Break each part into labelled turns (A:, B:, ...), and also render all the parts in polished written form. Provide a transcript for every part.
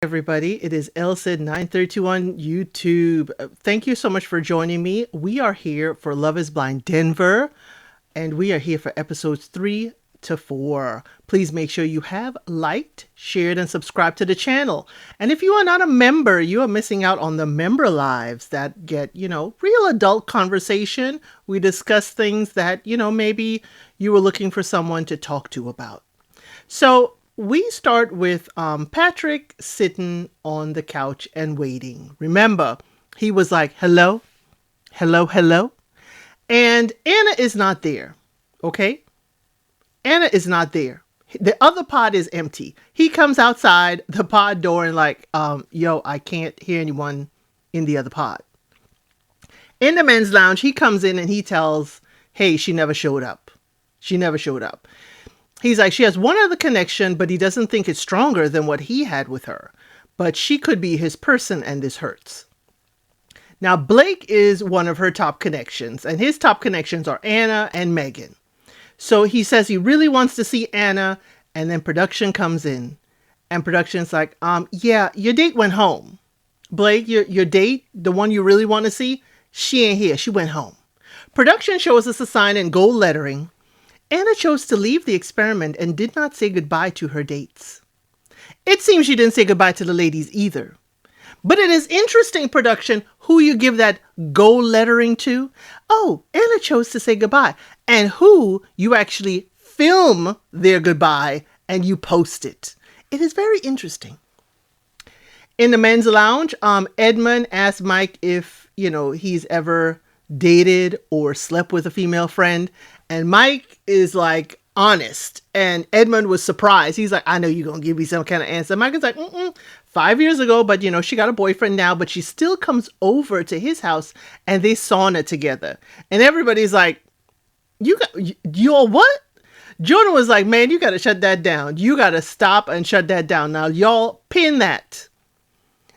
A: Everybody, it is LSID932 on YouTube. Thank you so much for joining me. We are here for Love is Blind Denver, and we are here for episodes 3 to 4. Please make sure you have liked, shared, and subscribed to the channel. And if you are not a member, you are missing out on the member lives that get, real adult conversation. We discuss things that, maybe you were looking for someone to talk to about. So we start with Patrick sitting on the couch and waiting. Remember, he was like, hello, hello, hello. And Anna is not there. Okay? Anna is not there. The other pod is empty. He comes outside the pod door and like, yo, I can't hear anyone in the other pod. In the men's lounge, he comes in and he tells, hey, she never showed up. She never showed up. He's like, she has one other connection, but he doesn't think it's stronger than what he had with her. But she could be his person and this hurts. Now, Blake is one of her top connections, and his top connections are Anna and Megan. So he says he really wants to see Anna, and then production comes in. And production's like, yeah, your date went home. Blake, your date, the one you really want to see, she ain't here. She went home. Production shows us a sign in gold lettering. Anna chose to leave the experiment and did not say goodbye to her dates. It seems she didn't say goodbye to the ladies either. But it is interesting, production, who you give that gold lettering to. Oh, Anna chose to say goodbye. And who you actually film their goodbye and you post it. It is very interesting. In the men's lounge, Edmund asked Mike if, he's ever dated or slept with a female friend. And Mike is like honest. And Edmund was surprised. He's like, I know you're going to give me some kind of answer. Mike is like, 5 years ago, but she got a boyfriend now, but she still comes over to his house and they sauna together. And everybody's like, you're what? Jordan was like, man, you got to shut that down. You got to stop and shut that down. Now, y'all pin that.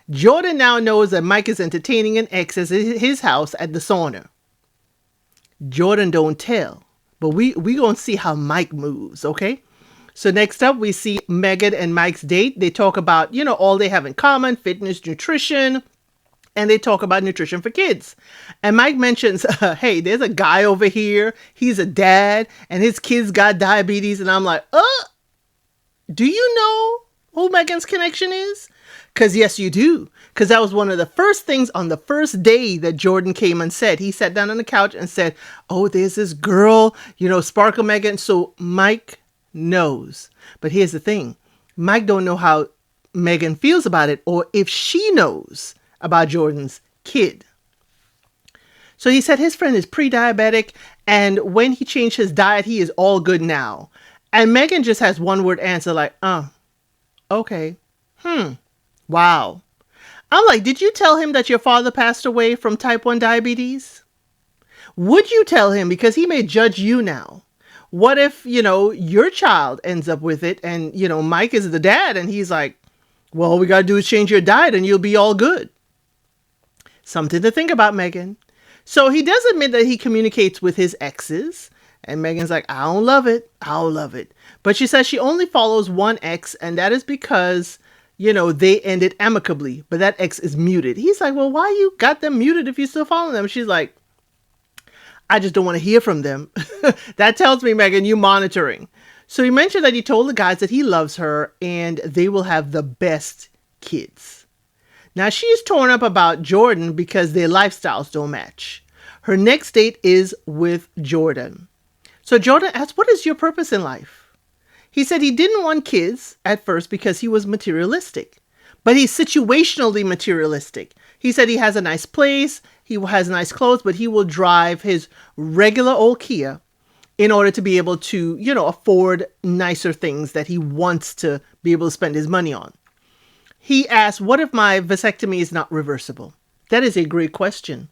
A: Jordan now knows that Mike is entertaining an ex at his house at the sauna. Jordan don't tell, but we gonna see how Mike moves, okay? So next up, we see Megan and Mike's date. They talk about, all they have in common, fitness, nutrition, and they talk about nutrition for kids. And Mike mentions, hey, there's a guy over here. He's a dad, and his kids got diabetes. And I'm like, do you know who Megan's connection is? Because yes, you do. Because that was one of the first things on the first day that Jordan came and said. He sat down on the couch and said, oh, there's this girl, Sparkle Megan. So Mike knows. But here's the thing. Mike don't know how Megan feels about it or if she knows about Jordan's kid. So he said his friend is pre-diabetic and when he changed his diet, he is all good now. And Megan just has one word answer like, okay. Wow. I'm like, did you tell him that your father passed away from type 1 diabetes? Would you tell him? Because he may judge you now. What if, your child ends up with it and, Mike is the dad and he's like, well, all we got to do is change your diet and you'll be all good. Something to think about, Megan. So he does admit that he communicates with his exes. And Megan's like, I don't love it. I don't love it. But she says she only follows one ex and that is because they ended amicably, but that ex is muted. He's like, well, why you got them muted if you still follow them? She's like, I just don't want to hear from them. That tells me, Megan, you monitoring. So he mentioned that he told the guys that he loves her and they will have the best kids. Now she's torn up about Jordan because their lifestyles don't match. Her next date is with Jordan. So Jordan asks, what is your purpose in life? He said he didn't want kids at first because he was materialistic, but he's situationally materialistic. He said he has a nice place, he has nice clothes, but he will drive his regular old Kia in order to be able to, afford nicer things that he wants to be able to spend his money on. He asked, what if my vasectomy is not reversible? That is a great question.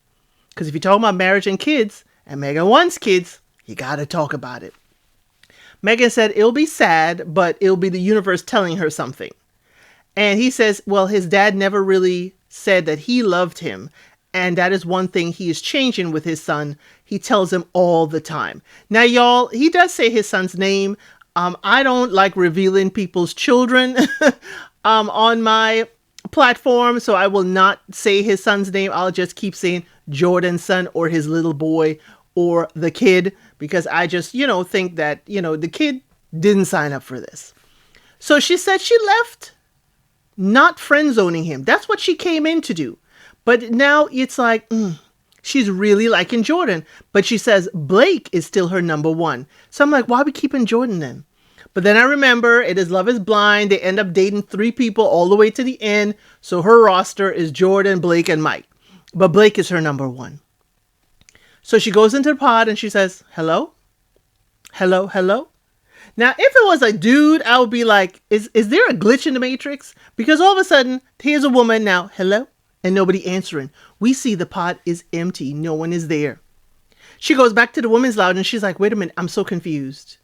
A: Because if you're talking about marriage and kids, and Megan wants kids, you got to talk about it. Megan said it'll be sad, but it'll be the universe telling her something. And he says, well, his dad never really said that he loved him. And that is one thing he is changing with his son. He tells him all the time. Now, y'all, he does say his son's name. I don't like revealing people's children on my platform, so I will not say his son's name. I'll just keep saying Jordan's son or his little boy or the kid, because I just, think that, the kid didn't sign up for this. So she said she left not friend zoning him. That's what she came in to do. But now it's like, she's really liking Jordan. But she says Blake is still her number one. So I'm like, why are we keeping Jordan then? But then I remember it is Love is Blind. They end up dating 3 people all the way to the end. So her roster is Jordan, Blake, and Mike. But Blake is her number one. So she goes into the pod and she says, hello? Hello, hello? Now, if it was a dude, I would be like, is there a glitch in the Matrix? Because all of a sudden, here's a woman now, hello? And nobody answering. We see the pod is empty. No one is there. She goes back to the women's lounge and she's like, wait a minute, I'm so confused.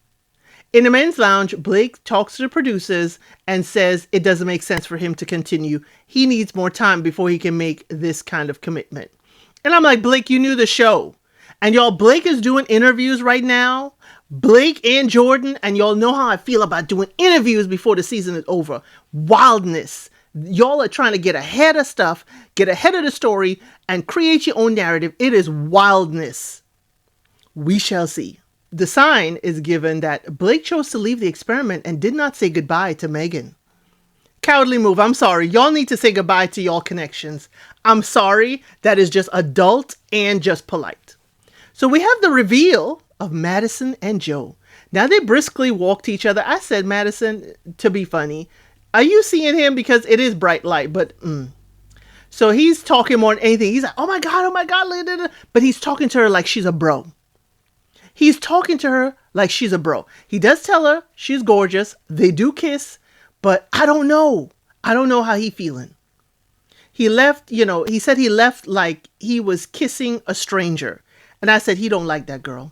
A: In the men's lounge, Blake talks to the producers and says it doesn't make sense for him to continue. He needs more time before he can make this kind of commitment. And I'm like, Blake, you knew the show. And y'all, Blake is doing interviews right now. Blake and Jordan. And y'all know how I feel about doing interviews before the season is over. Wildness. Y'all are trying to get ahead of stuff, get ahead of the story, and create your own narrative. It is wildness. We shall see. The sign is given that Blake chose to leave the experiment and did not say goodbye to Megan. Cowardly move. I'm sorry. Y'all need to say goodbye to y'all connections. I'm sorry. That is just adult and just polite. So we have the reveal of Madison and Joe. Now they briskly walk to each other. I said, Madison, to be funny, are you seeing him? Because it is bright light, but So he's talking more than anything. He's like, oh my God. But he's talking to her like she's a bro. He's talking to her like she's a bro. He does tell her she's gorgeous. They do kiss, but I don't know. I don't know how he feeling. He left, he said he left like he was kissing a stranger. And I said, he don't like that girl.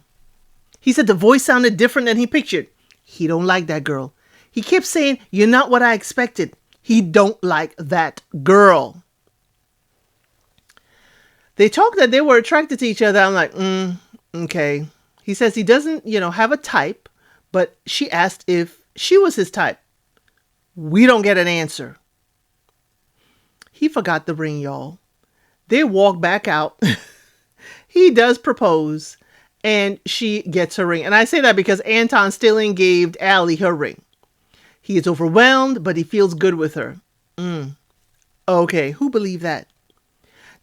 A: He said the voice sounded different than he pictured. He don't like that girl. He kept saying, you're not what I expected. He don't like that girl. They talked that they were attracted to each other. I'm like, okay. He says he doesn't, have a type, but she asked if she was his type. We don't get an answer. He forgot the ring, y'all. They walk back out. He does propose and she gets her ring. And I say that because Anton Stilling gave Allie her ring. He is overwhelmed, but he feels good with her. Okay, who believed that?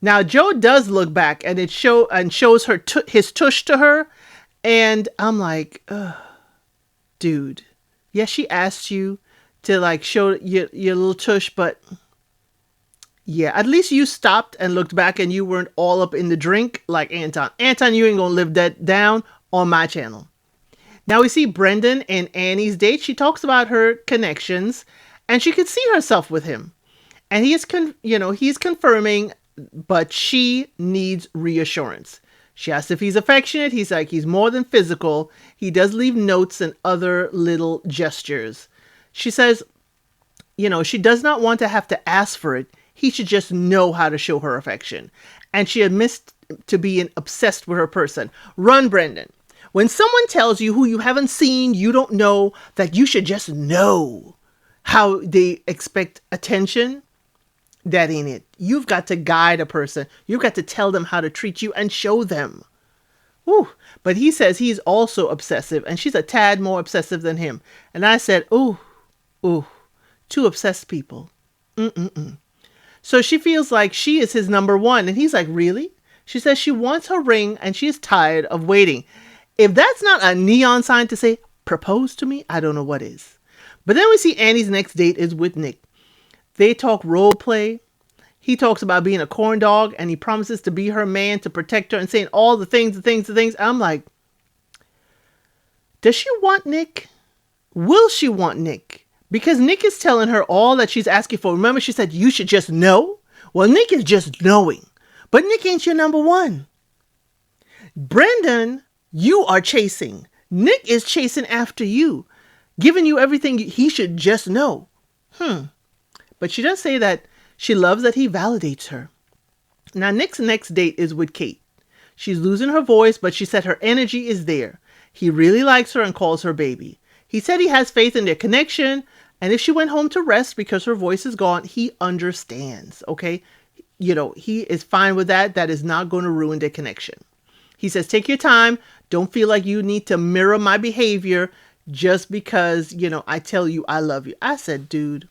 A: Now, Joe does look back and shows her his tush to her. And I'm like, dude, yes, she asked you to show your little tush, but yeah, at least you stopped and looked back and you weren't all up in the drink like Anton. Anton, you ain't gonna live that down on my channel. Now we see Brendan and Annie's date. She talks about her connections and she could see herself with him. And he's confirming, but she needs reassurance. She asks if he's affectionate. He's like, he's more than physical. He does leave notes and other little gestures. She says, she does not want to have to ask for it. He should just know how to show her affection. And she admits to being obsessed with her person. Run, Brendan. When someone tells you who you haven't seen, you don't know, that you should just know how they expect attention. That ain't it. You've got to guide a person. You've got to tell them how to treat you and show them. Ooh. But he says he's also obsessive and she's a tad more obsessive than him. And I said, ooh, two obsessed people. So she feels like she is his number one. And he's like, really? She says she wants her ring and she's tired of waiting. If that's not a neon sign to say, propose to me, I don't know what is. But then we see Annie's next date is with Nick. They talk role play. He talks about being a corn dog and he promises to be her man, to protect her, and saying all the things. I'm like, does she want Nick? Will she want Nick? Because Nick is telling her all that she's asking for. Remember, she said, you should just know. Well, Nick is just knowing. But Nick ain't your number one. Brendan, you are chasing. Nick is chasing after you, giving you everything he should just know. But she does say that she loves that he validates her. Now, Nick's next date is with Kate. She's losing her voice, but she said her energy is there. He really likes her and calls her baby. He said he has faith in their connection And if she went home to rest because her voice is gone, he understands, okay? He is fine with that. That is not going to ruin their connection. He says, take your time. Don't feel like you need to mirror my behavior just because, I tell you I love you. I said, dude,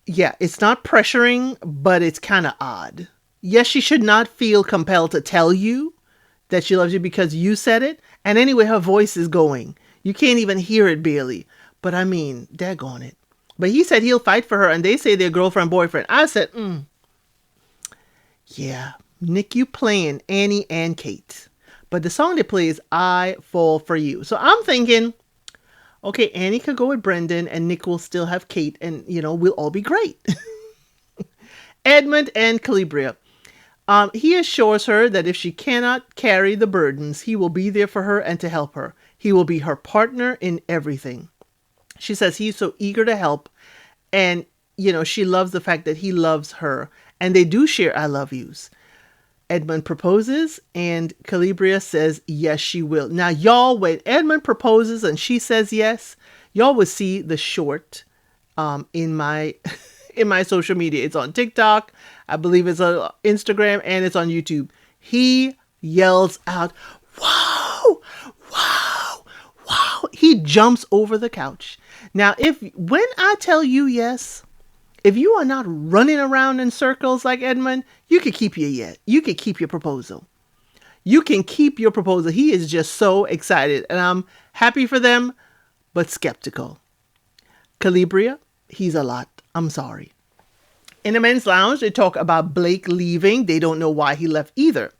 A: yeah, it's not pressuring, but it's kind of odd. Yes, she should not feel compelled to tell you that she loves you because you said it. And anyway, her voice is going. You can't even hear it barely. But I mean, daggone it. But he said he'll fight for her, and they say they're girlfriend, boyfriend. I said, yeah, Nick, you playing Annie and Kate. But the song they play is I Fall For You. So I'm thinking, okay, Annie could go with Brendan, and Nick will still have Kate, and, we'll all be great. Edmund and Calibria. He assures her that if she cannot carry the burdens, he will be there for her and to help her. He will be her partner in everything. She says he's so eager to help, and, she loves the fact that he loves her, and they do share I love yous. Edmund proposes, and Calibria says, yes, she will. Now, y'all, when Edmund proposes and she says yes, y'all will see the short in my in my social media. It's on TikTok, I believe it's on Instagram, and it's on YouTube. He yells out, "Wow, wow, wow." He jumps over the couch. Now, when I tell you yes, if you are not running around in circles like Edmund, you could keep you could keep your proposal. You can keep your proposal. He is just so excited, and I'm happy for them, but skeptical. Calibria, he's a lot. I'm sorry. In the men's lounge, they talk about Blake leaving. They don't know why he left either.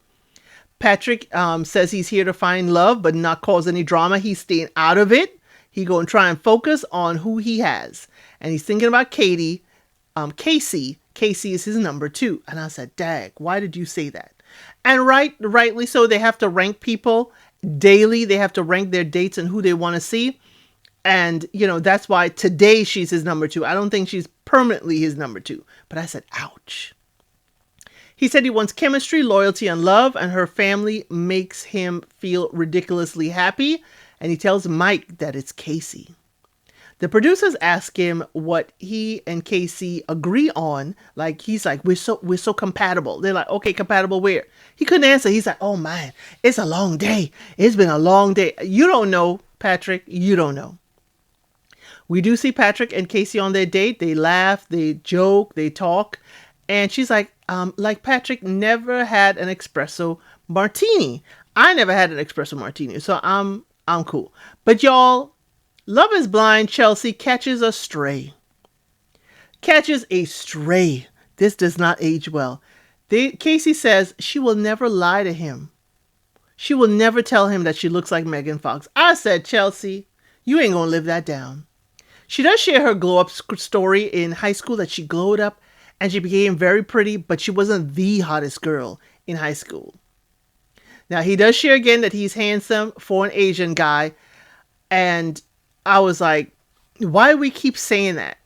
A: Patrick says he's here to find love, but not cause any drama. He's staying out of it. He going to try and focus on who he has. And he's thinking about Casey. Casey is his number 2. And I said, dag, why did you say that? And rightly so, they have to rank people daily. They have to rank their dates and who they want to see. And, that's why today she's his number 2. I don't think she's permanently his number 2. But I said, ouch. He said he wants chemistry, loyalty, and love. And her family makes him feel ridiculously happy. And he tells Mike that it's Casey. The producers ask him what he and Casey agree on. Like, he's like, we're so compatible. They're like, okay, compatible where? He couldn't answer. He's like, oh man, it's a long day. It's been a long day. You don't know, Patrick. You don't know. We do see Patrick and Casey on their date. They laugh, they joke, they talk. And she's like Patrick never had an espresso martini. I never had an espresso martini. So I'm cool. But y'all, Love is Blind, Chelsea catches a stray. This does not age well. Casey says she will never lie to him. She will never tell him that she looks like Megan Fox. I said, Chelsea, you ain't gonna live that down. She does share her glow up story in high school, that she glowed up and she became very pretty, but she wasn't the hottest girl in high school. Now, he does share again that he's handsome for an Asian guy. And I was like, why do we keep saying that?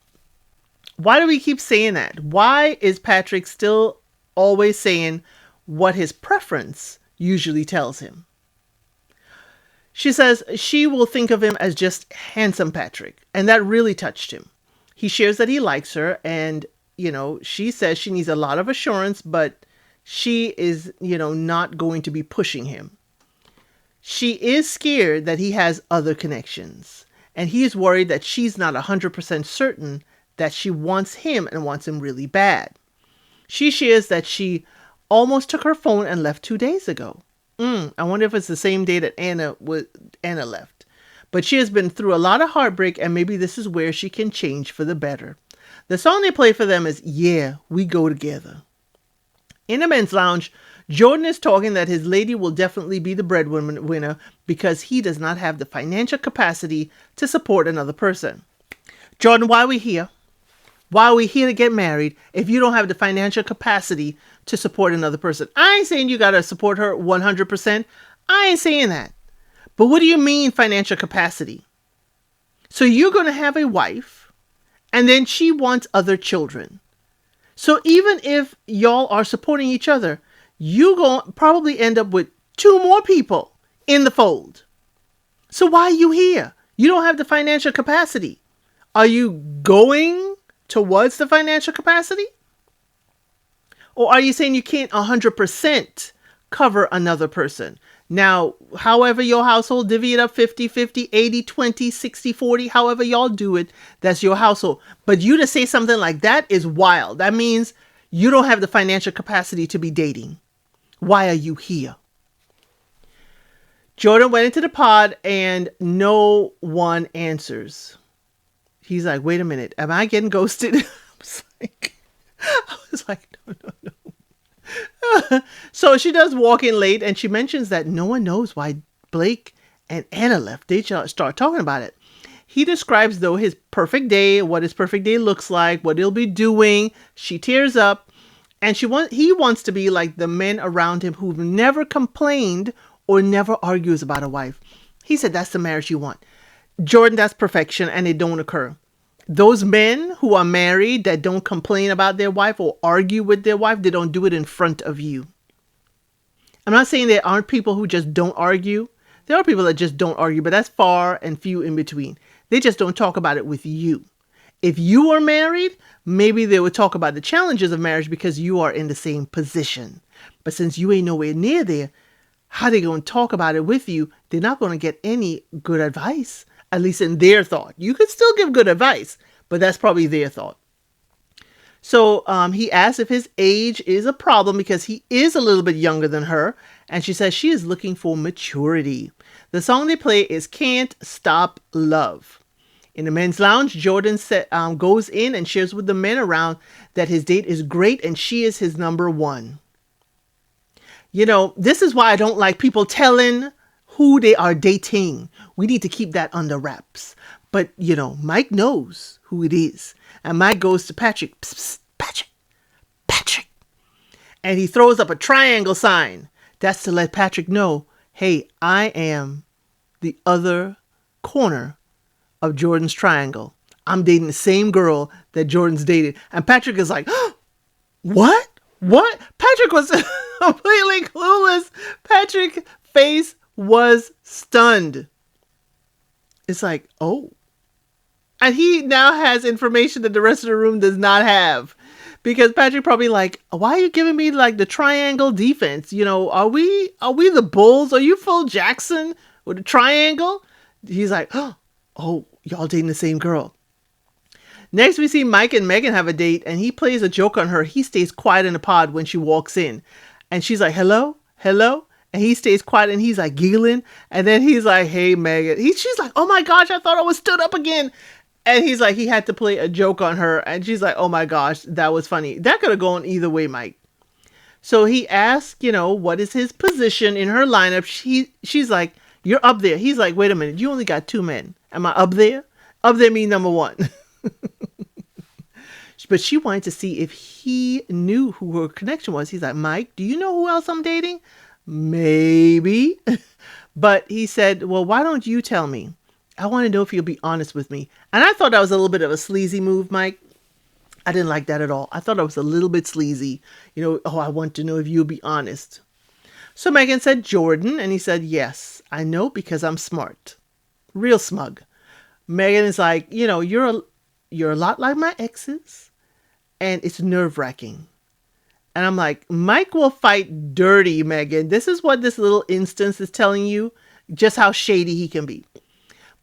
A: Why do we keep saying that? Why is Patrick still always saying what his preference usually tells him? She says she will think of him as just handsome Patrick. And that really touched him. He shares that he likes her. And, she says she needs a lot of assurance, but she is, not going to be pushing him. She is scared that he has other connections. And he is worried that she's not 100% certain that she wants him and wants him really bad. She shares that she almost took her phone and left 2 days ago. I wonder if it's the same day that Anna left. But she has been through a lot of heartbreak, and maybe this is where she can change for the better. The song they play for them is Yeah, We Go Together. In the men's lounge, Jordan is talking that his lady will definitely be the breadwinner because he does not have the financial capacity to support another person. Jordan, why are we here? Why are we here to get married if you don't have the financial capacity to support another person? I ain't saying you got to support her 100%. I ain't saying that. But what do you mean financial capacity? So you're going to have a wife and then she wants other children. So even if y'all are supporting each other, you're going to probably end up with 2 more people in the fold. So why are you here? You don't have the financial capacity. Are you going towards the financial capacity? Or are you saying you can't 100% cover another person? Now, however your household, divvy it up 50-50, 80-20, 60-40, however y'all do it, that's your household. But you to say something like that is wild. That means you don't have the financial capacity to be dating. Why are you here? Jordan went into the pod and no one answers. He's like, wait a minute, am I getting ghosted? I was like, no. So she does walk in late and she mentions that no one knows why Blake and Anna left. They start talking about it. He describes, though, his perfect day, what his perfect day looks like, what he'll be doing. She tears up and he wants to be like the men around him who've never complained or never argues about a wife. He said that's the marriage you want. Jordan, that's perfection and it don't occur. Those men who are married that don't complain about their wife or argue with their wife, they don't do it in front of you. I'm not saying there aren't people who just don't argue. There are people that just don't argue, but that's far and few in between. They just don't talk about it with you. If you are married, maybe they would talk about the challenges of marriage because you are in the same position. But since you ain't nowhere near there, how they going to talk about it with you? They're not going to get any good advice. At least in their thought. You could still give good advice, but that's probably their thought. So he asks if his age is a problem because he is a little bit younger than her. And she says she is looking for maturity. The song they play is Can't Stop Love. In the men's lounge, Jordan goes in and shares with the men around that his date is great and she is his number one. You know, this is why I don't like people telling who they are dating. We need to keep that under wraps. But, you know, Mike knows who it is. And Mike goes to Patrick. Psst, psst, Patrick. And he throws up a triangle sign. That's to let Patrick know, hey, I am the other corner of Jordan's triangle. I'm dating the same girl that Jordan's dated. And Patrick is like, oh, what? What? Patrick was completely clueless. Patrick's face was stunned. It's like, oh. And he now has information that the rest of the room does not have. Because Patrick probably like, why are you giving me like the triangle defense? You know, are we the Bulls? Are you Phil Jackson with a triangle? He's like, oh, y'all dating the same girl. Next, we see Mike and Megan have a date, and he plays a joke on her. He stays quiet in the pod when she walks in. And she's like, hello? And he stays quiet, and he's like giggling. And then he's like, hey, Megan. She's like, oh my gosh, I thought I was stood up again. And he's like, he had to play a joke on her. And she's like, oh my gosh, that was funny. That could have gone either way, Mike. So he asks, you know, what is his position in her lineup? She's like, you're up there. He's like, wait a minute, you only got 2 men. Am I up there? Up there means number 1. But she wanted to see if he knew who her connection was. He's like, Mike, do you know who else I'm dating? Maybe. But he said, well, why don't you tell me? I want to know if you'll be honest with me. And I thought that was a little bit of a sleazy move, Mike. I didn't like that at all. I thought it was a little bit sleazy. You know, oh, I want to know if you'll be honest. So Megan said, Jordan. And he said, yes, I know because I'm smart. Real smug. Megan is like, you know, you're a lot like my exes. And it's nerve-wracking. And I'm like, Mike will fight dirty, Megan. This is what this little instance is telling you, just how shady he can be.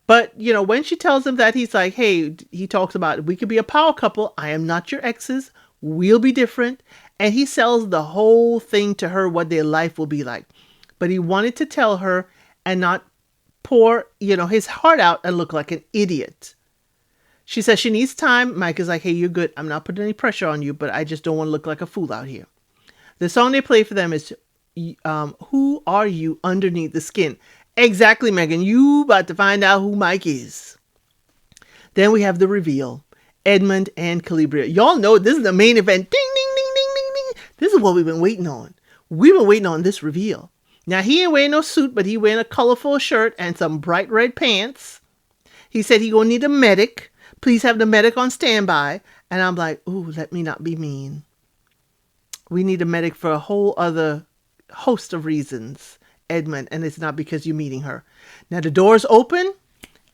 A: But, you know, when she tells him that, he's like, hey, he talks about, we could be a power couple. I am not your exes. We'll be different. And he sells the whole thing to her, what their life will be like. But he wanted to tell her and not pour, you know, his heart out and look like an idiot. She says she needs time. Mike is like, hey, you're good. I'm not putting any pressure on you, but I just don't want to look like a fool out here. The song they play for them is Who Are You Underneath the Skin? Exactly, Megan. You about to find out who Mike is. Then we have the reveal. Edmund and Calibria. Y'all know this is the main event. Ding, ding, ding, ding, ding, ding. This is what we've been waiting on. We've been waiting on this reveal. Now, he ain't wearing no suit, but he wearing a colorful shirt and some bright red pants. He said he gonna need a medic. Please have the medic on standby. And I'm like, ooh, let me not be mean. We need a medic for a whole other host of reasons, Edmund. And it's not because you're meeting her. Now the doors open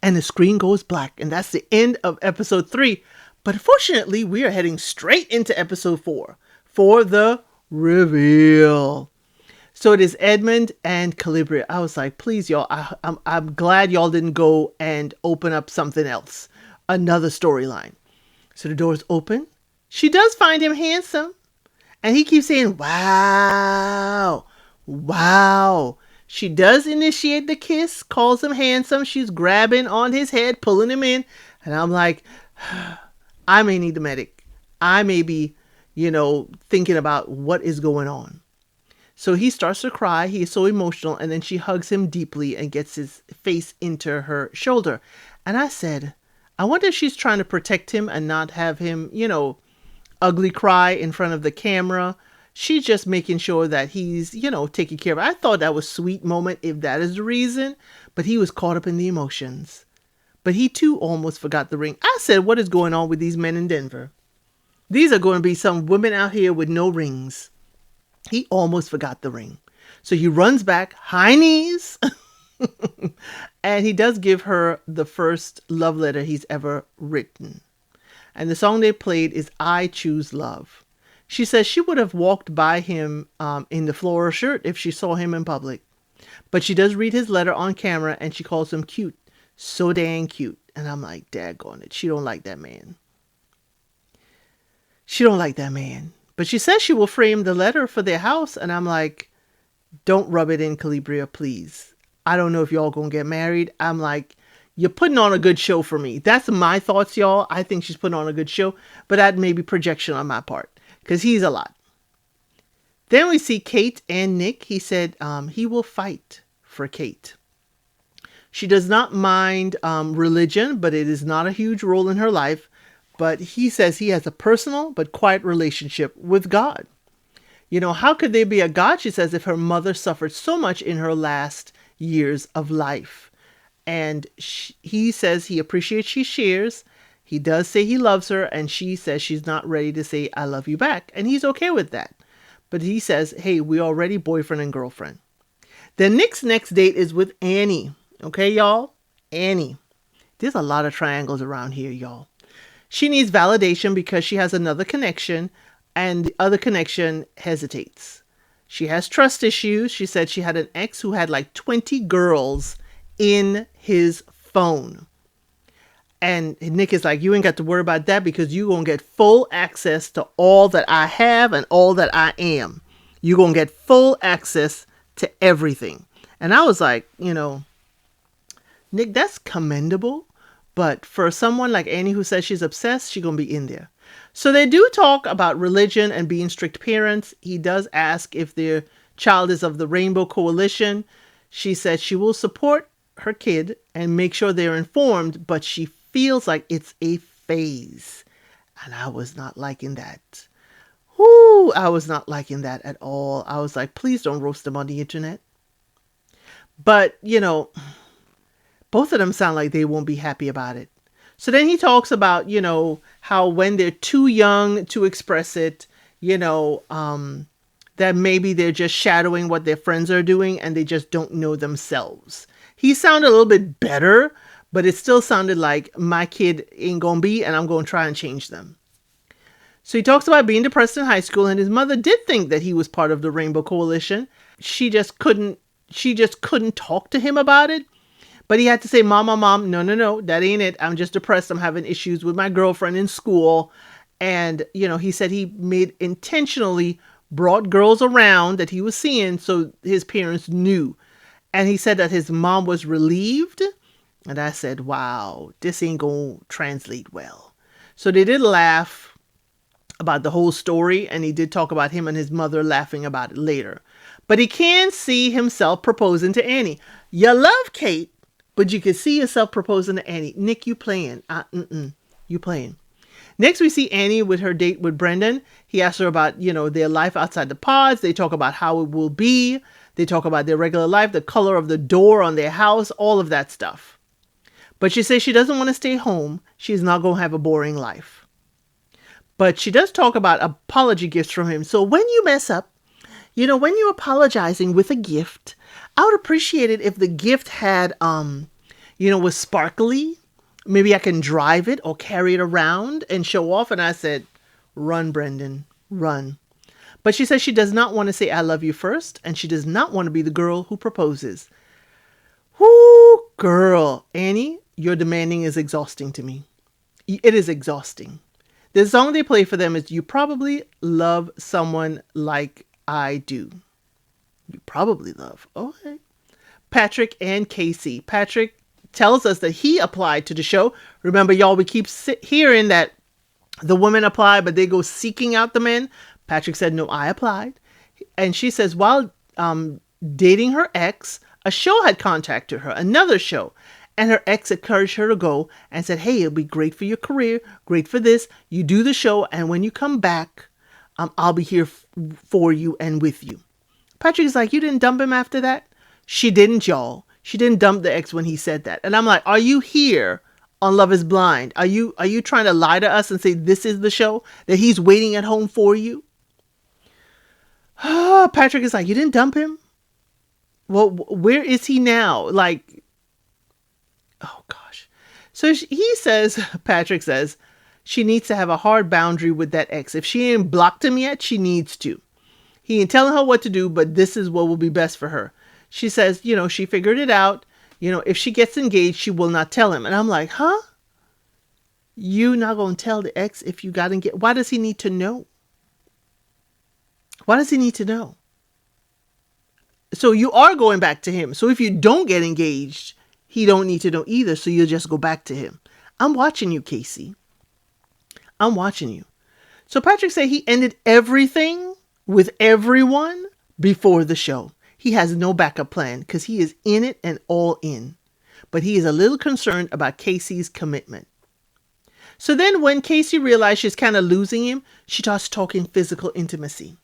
A: And the screen goes black. And that's the end of episode 3. But fortunately, we are heading straight into episode 4 for the reveal. So it is Edmund and Calibria. I was like, please, y'all, I'm glad y'all didn't go and open up something else, another storyline. So the doors open. She does find him handsome. And he keeps saying, wow, wow. She does initiate the kiss, calls him handsome. She's grabbing on his head, pulling him in. And I'm like, I may need the medic. I may be, thinking about what is going on. So he starts to cry. He is so emotional. And then she hugs him deeply and gets his face into her shoulder. And I said, I wonder if she's trying to protect him and not have him, ugly cry in front of the camera. She's just making sure that he's, taking care of it. I thought that was a sweet moment if that is the reason. But he was caught up in the emotions. But he too almost forgot the ring. I said, what is going on with these men in Denver? These are going to be some women out here with no rings. He almost forgot the ring. So he runs back, high knees. And he does give her the first love letter he's ever written. And the song they played is I Choose Love. She says she would have walked by him in the floral shirt if she saw him in public. But she does read his letter on camera and she calls him cute. So dang cute. And I'm like, daggone it. She don't like that man. She don't like that man. But she says she will frame the letter for their house. And I'm like, don't rub it in, Calibria, please. I don't know if y'all gonna get married. I'm like, you're putting on a good show for me. That's my thoughts, y'all. I think she's putting on a good show. But that may be projection on my part. Because he's a lot. Then we see Kate and Nick. He said he will fight for Kate. She does not mind religion, but it is not a huge role in her life. But he says he has a personal but quiet relationship with God. How could there be a God, she says, if her mother suffered so much in her last years of life? And he says he appreciates she shares. He does say he loves her, and she says she's not ready to say, I love you back. And he's okay with that. But he says, hey, we're already boyfriend and girlfriend. Then Nick's next date is with Annie. Okay, y'all? Annie. There's a lot of triangles around here, y'all. She needs validation because she has another connection, and the other connection hesitates. She has trust issues. She said she had an ex who had like 20 girls in his phone. And Nick is like, you ain't got to worry about that because you're going to get full access to all that I have and all that I am. You're going to get full access to everything. And I was like, Nick, that's commendable. But for someone like Annie who says she's obsessed, she's going to be in there. So they do talk about religion and being strict parents. He does ask if their child is of the Rainbow Coalition. She said she will support her kid and make sure they're informed, but she feels like it's a phase. And I was not liking that. Whoo, I was not liking that at all. I was like, please don't roast them on the internet. But, both of them sound like they won't be happy about it. So then he talks about, how when they're too young to express it, that maybe they're just shadowing what their friends are doing and they just don't know themselves. He sounded a little bit better, but it still sounded like my kid ain't gonna be, and I'm gonna try and change them. So he talks about being depressed in high school, and his mother did think that he was part of the Rainbow Coalition. She just couldn't talk to him about it. But he had to say, Mom, no, that ain't it. I'm just depressed. I'm having issues with my girlfriend in school. And, he said he intentionally brought girls around that he was seeing so his parents knew. And he said that his mom was relieved. And I said, wow, this ain't going to translate well. So they did laugh about the whole story. And he did talk about him and his mother laughing about it later. But he can see himself proposing to Annie. You love Kate, but you can see yourself proposing to Annie. Nick, you playing. You playing. Next, we see Annie with her date with Brendan. He asks her about, their life outside the pods. They talk about how it will be. They talk about their regular life, the color of the door on their house, all of that stuff. But she says she doesn't want to stay home. She's not going to have a boring life. But she does talk about apology gifts from him. So when you mess up, when you're apologizing with a gift, I would appreciate it if the gift had, was sparkly. Maybe I can drive it or carry it around and show off. And I said, run, Brendan, run. But she says she does not want to say I love you first, and she does not want to be the girl who proposes. Whoo, girl. Annie, your demanding is exhausting to me. It is exhausting. The song they play for them is You Probably Love Someone Like I Do. You probably love. Okay. Patrick and Casey. Patrick tells us that he applied to the show. Remember, y'all, we keep hearing that the women apply, but they go seeking out the men. Patrick said, no, I applied. And she says, while dating her ex, a show had contacted her, another show. And her ex encouraged her to go and said, hey, it'll be great for your career, great for this. You do the show, and when you come back, I'll be here for you and with you. Patrick is like, you didn't dump him after that? She didn't, y'all. She didn't dump the ex when he said that. And I'm like, are you here on Love is Blind? Are you trying to lie to us and say this is the show, that he's waiting at home for you? Patrick is like, you didn't dump him? Well, where is he now? Like, oh gosh. So he says, Patrick says, she needs to have a hard boundary with that ex. If she ain't blocked him yet, she needs to. He ain't telling her what to do, but this is what will be best for her. She says, she figured it out. If she gets engaged, she will not tell him. And I'm like, huh? You not going to tell the ex if you got engaged? Why does he need to know? Why does he need to know? So you are going back to him. So if you don't get engaged, he don't need to know either. So you'll just go back to him. I'm watching you, Casey. I'm watching you. So Patrick said he ended everything with everyone before the show. He has no backup plan because he is in it and all in. But he is a little concerned about Casey's commitment. So then when Casey realized she's kind of losing him, she starts talking physical intimacy.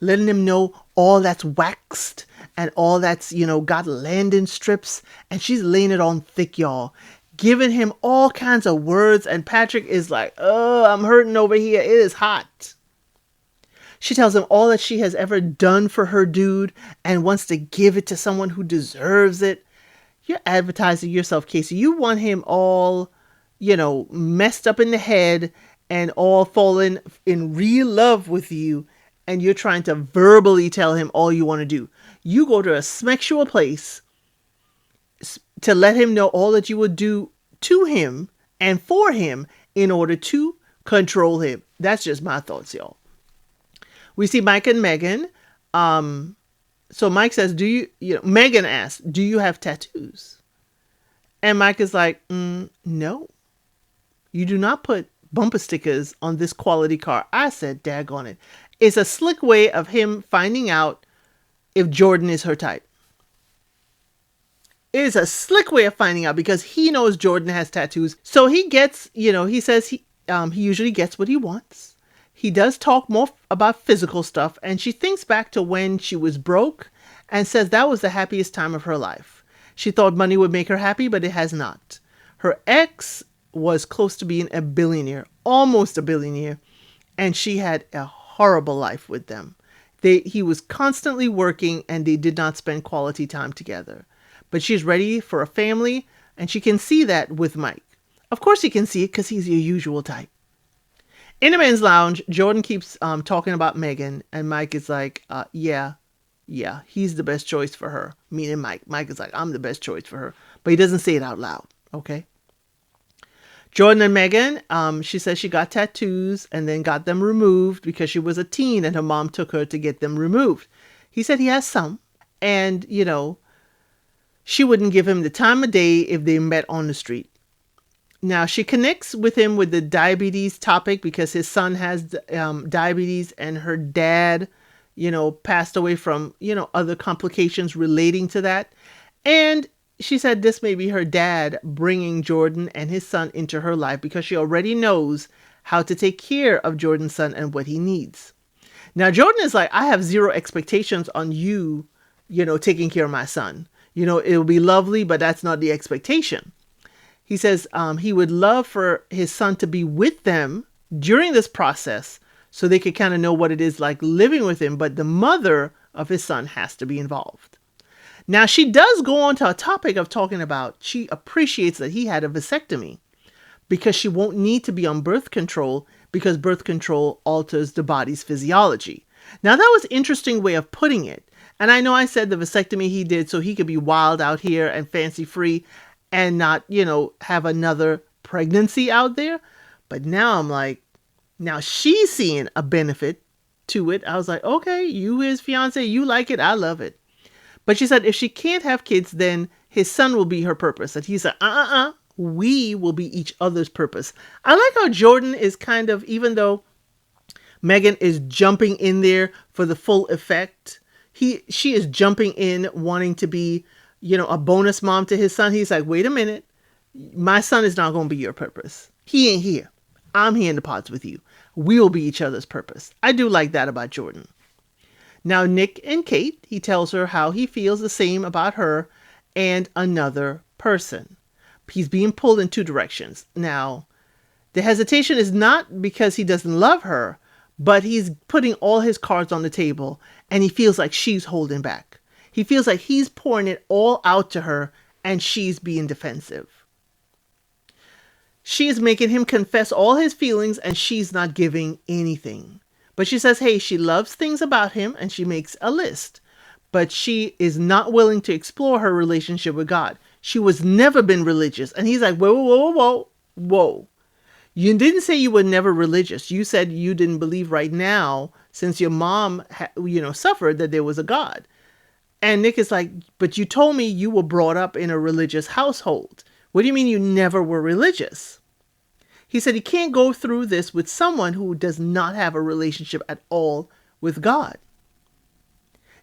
A: Letting him know all that's waxed and all that's, got landing strips. And she's laying it on thick, y'all. Giving him all kinds of words. And Patrick is like, oh, I'm hurting over here. It is hot. She tells him all that she has ever done for her dude and wants to give it to someone who deserves it. You're advertising yourself, Casey. You want him all, messed up in the head and all falling in real love with you. And you're trying to verbally tell him all you want to do. You go to a sexual place to let him know all that you would do to him and for him in order to control him. That's just my thoughts, y'all. We see Mike and Megan. So Mike says, Megan asks, do you have tattoos? And Mike is like, no. You do not put bumper stickers on this quality car. I said, daggone it. It's a slick way of him finding out if Jordan is her type. It is a slick way of finding out because he knows Jordan has tattoos. So he gets, he says he usually gets what he wants. He does talk more about physical stuff. And she thinks back to when she was broke and says that was the happiest time of her life. She thought money would make her happy, but it has not. Her ex was close to being a billionaire, almost a billionaire. And she had a horrible life with them. He was constantly working and they did not spend quality time together. But she's ready for a family and she can see that with Mike. Of course he can see it because he's your usual type. In the men's lounge, Jordan keeps talking about Megan and Mike is like, yeah, he's the best choice for her. Meaning Mike. Mike is like, I'm the best choice for her. But he doesn't say it out loud. Okay. Jordan and Megan, she says she got tattoos and then got them removed because she was a teen and her mom took her to get them removed. He said he has some and, she wouldn't give him the time of day if they met on the street. Now, she connects with him with the diabetes topic because his son has diabetes and her dad, passed away from, other complications relating to that. And she said this may be her dad bringing Jordan and his son into her life because she already knows how to take care of Jordan's son and what he needs. Now, Jordan is like, I have zero expectations on you, taking care of my son. It'll be lovely, but that's not the expectation. He says he would love for his son to be with them during this process so they could kind of know what it is like living with him. But the mother of his son has to be involved. Now, she does go on to a topic of talking about she appreciates that he had a vasectomy because she won't need to be on birth control because birth control alters the body's physiology. Now, that was an interesting way of putting it. And I know I said the vasectomy he did so he could be wild out here and fancy free and not, have another pregnancy out there. But now I'm like, now she's seeing a benefit to it. I was like, okay, you his fiance, you like it, I love it. But she said if she can't have kids, then his son will be her purpose. And he said, we will be each other's purpose. I like how Jordan is kind of, even though Megan is jumping in there for the full effect, she is jumping in wanting to be, a bonus mom to his son. He's like, wait a minute, my son is not going to be your purpose. He ain't here. I'm here in the pods with you. We will be each other's purpose. I do like that about Jordan. Now, Nick and Kate, he tells her how he feels the same about her and another person. He's being pulled in two directions. Now, the hesitation is not because he doesn't love her, but he's putting all his cards on the table and he feels like she's holding back. He feels like he's pouring it all out to her and she's being defensive. She is making him confess all his feelings and she's not giving anything. But she says, hey, she loves things about him and she makes a list. But she is not willing to explore her relationship with God. She was never been religious. And he's like, whoa. You didn't say you were never religious. You said you didn't believe right now since your mom, suffered that there was a God. And Nick is like, but you told me you were brought up in a religious household. What do you mean you never were religious? He said he can't go through this with someone who does not have a relationship at all with God.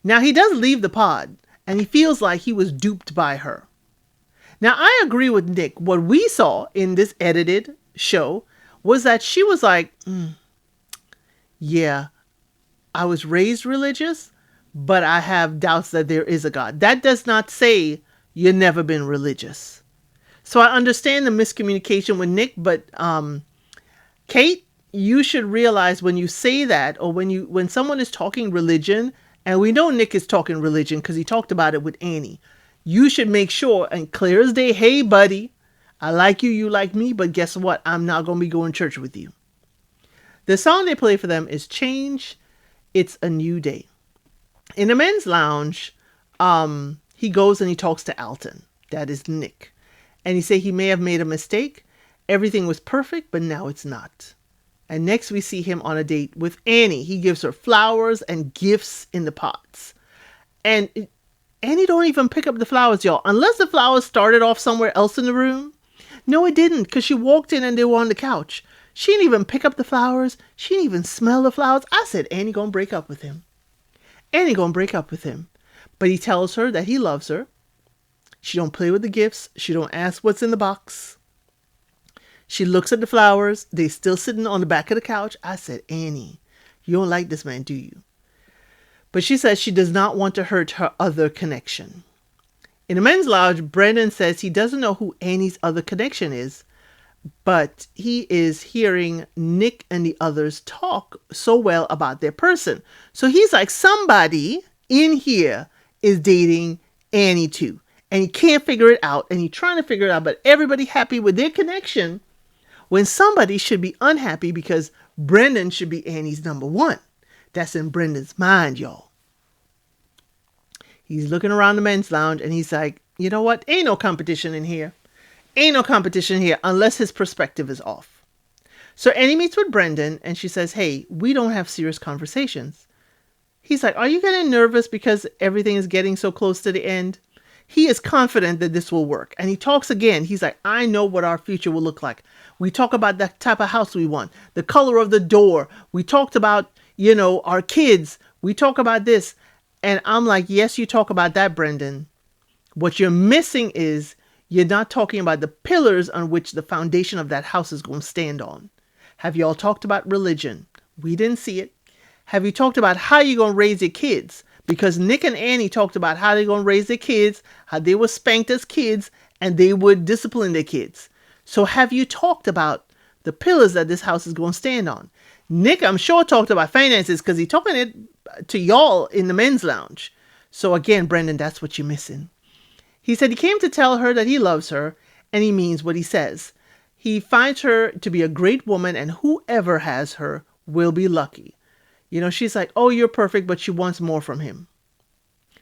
A: Now, he does leave the pod, and he feels like he was duped by her. Now, I agree with Nick. What we saw in this edited show was that she was like, yeah, I was raised religious, but I have doubts that there is a God. That does not say you've never been religious. So I understand the miscommunication with Nick, but Kate, you should realize when you say that, or when someone is talking religion, and we know Nick is talking religion because he talked about it with Annie, you should make sure, and clear as day, hey buddy, I like you, you like me, but guess what? I'm not going to be going to church with you. The song they play for them is Change, It's a New Day. In the men's lounge, he goes and he talks to Alton. That is Nick. And he said he may have made a mistake. Everything was perfect, but now it's not. And next we see him on a date with Annie. He gives her flowers and gifts in the pots. And Annie don't even pick up the flowers, y'all. Unless the flowers started off somewhere else in the room. No, it didn't, because she walked in and they were on the couch. She didn't even pick up the flowers. She didn't even smell the flowers. I said, Annie gonna break up with him. Annie gonna break up with him. But he tells her that he loves her. She don't play with the gifts. She don't ask what's in the box. She looks at the flowers. They still sitting on the back of the couch. I said, Annie, you don't like this man, do you? But she says she does not want to hurt her other connection. In the men's lounge, Brendan says he doesn't know who Annie's other connection is, but he is hearing Nick and the others talk so well about their person. So he's like, somebody in here is dating Annie too. And he can't figure it out. And he's trying to figure it out. But everybody happy with their connection when somebody should be unhappy because Brendan should be Annie's number one. That's in Brendan's mind, y'all. He's looking around the men's lounge and he's like, you know what? Ain't no competition in here. Ain't no competition here unless his perspective is off. So Annie meets with Brendan and she says, hey, we don't have serious conversations. He's like, are you getting nervous because everything is getting so close to the end? He is confident that this will work. And he talks again. He's like, I know what our future will look like. We talk about the type of house we want, the color of the door. We talked about, our kids. We talk about this. And I'm like, yes, you talk about that, Brendan. What you're missing is you're not talking about the pillars on which the foundation of that house is going to stand on. Have you all talked about religion? We didn't see it. Have you talked about how you're going to raise your kids? Because Nick and Annie talked about how they're going to raise their kids, how they were spanked as kids, and they would discipline their kids. So have you talked about the pillars that this house is going to stand on? Nick, I'm sure, talked about finances because he's talking it to y'all in the men's lounge. So again, Brendan, that's what you're missing. He said he came to tell her that he loves her and he means what he says. He finds her to be a great woman and whoever has her will be lucky. She's like, oh, you're perfect, but she wants more from him.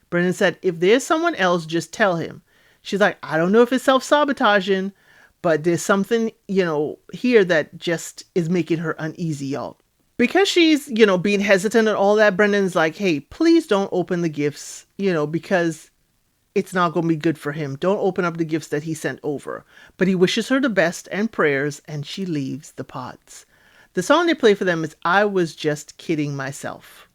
A: Brendan said, if there's someone else, just tell him. She's like, I don't know if it's self-sabotaging, but there's something, here that just is making her uneasy, y'all. Because she's, being hesitant and all that, Brendan's like, hey, please don't open the gifts, because it's not going to be good for him. Don't open up the gifts that he sent over. But he wishes her the best and prayers, and she leaves the pods. The song they play for them is I Was Just Kidding Myself.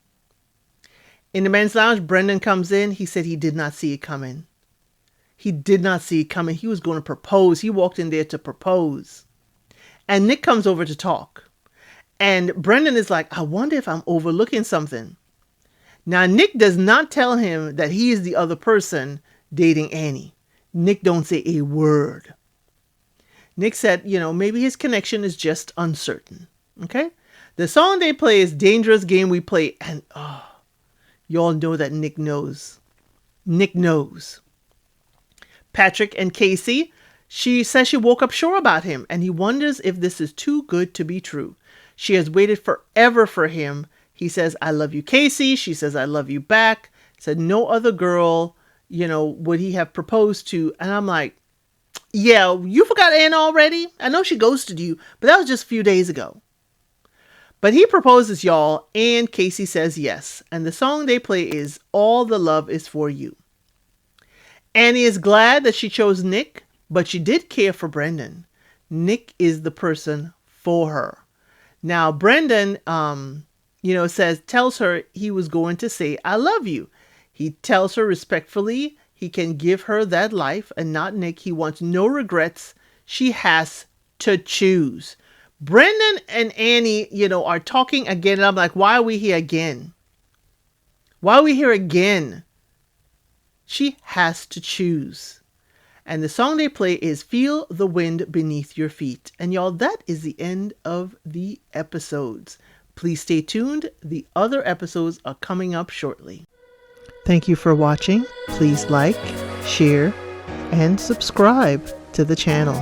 A: In the men's lounge, Brendan comes in. He said he did not see it coming. He did not see it coming. He was going to propose. He walked in there to propose. And Nick comes over to talk. And Brendan is like, I wonder if I'm overlooking something. Now, Nick does not tell him that he is the other person dating Annie. Nick don't say a word. Nick said, maybe his connection is just uncertain. Okay? The song they play is Dangerous Game We Play. And y'all know that Nick knows. Nick knows. Patrick and Casey, she says she woke up sure about him. And he wonders if this is too good to be true. She has waited forever for him. He says, I love you, Casey. She says, I love you back. Said no other girl, would he have proposed to. And I'm like, yeah, you forgot Anna already? I know she ghosted you, but that was just a few days ago. But he proposes, y'all, and Casey says yes. And the song they play is All the Love Is For You. Annie is glad that she chose Nick, but she did care for Brendan. Nick is the person for her. Now, Brendan, tells her he was going to say, I love you. He tells her respectfully he can give her that life and not Nick. He wants no regrets. She has to choose. Brendan and Annie, are talking again. And I'm like, why are we here again? Why are we here again? She has to choose. And the song they play is Feel the Wind Beneath Your Feet. And y'all, that is the end of the episodes. Please stay tuned. The other episodes are coming up shortly. Thank you for watching. Please like, share, and subscribe to the channel.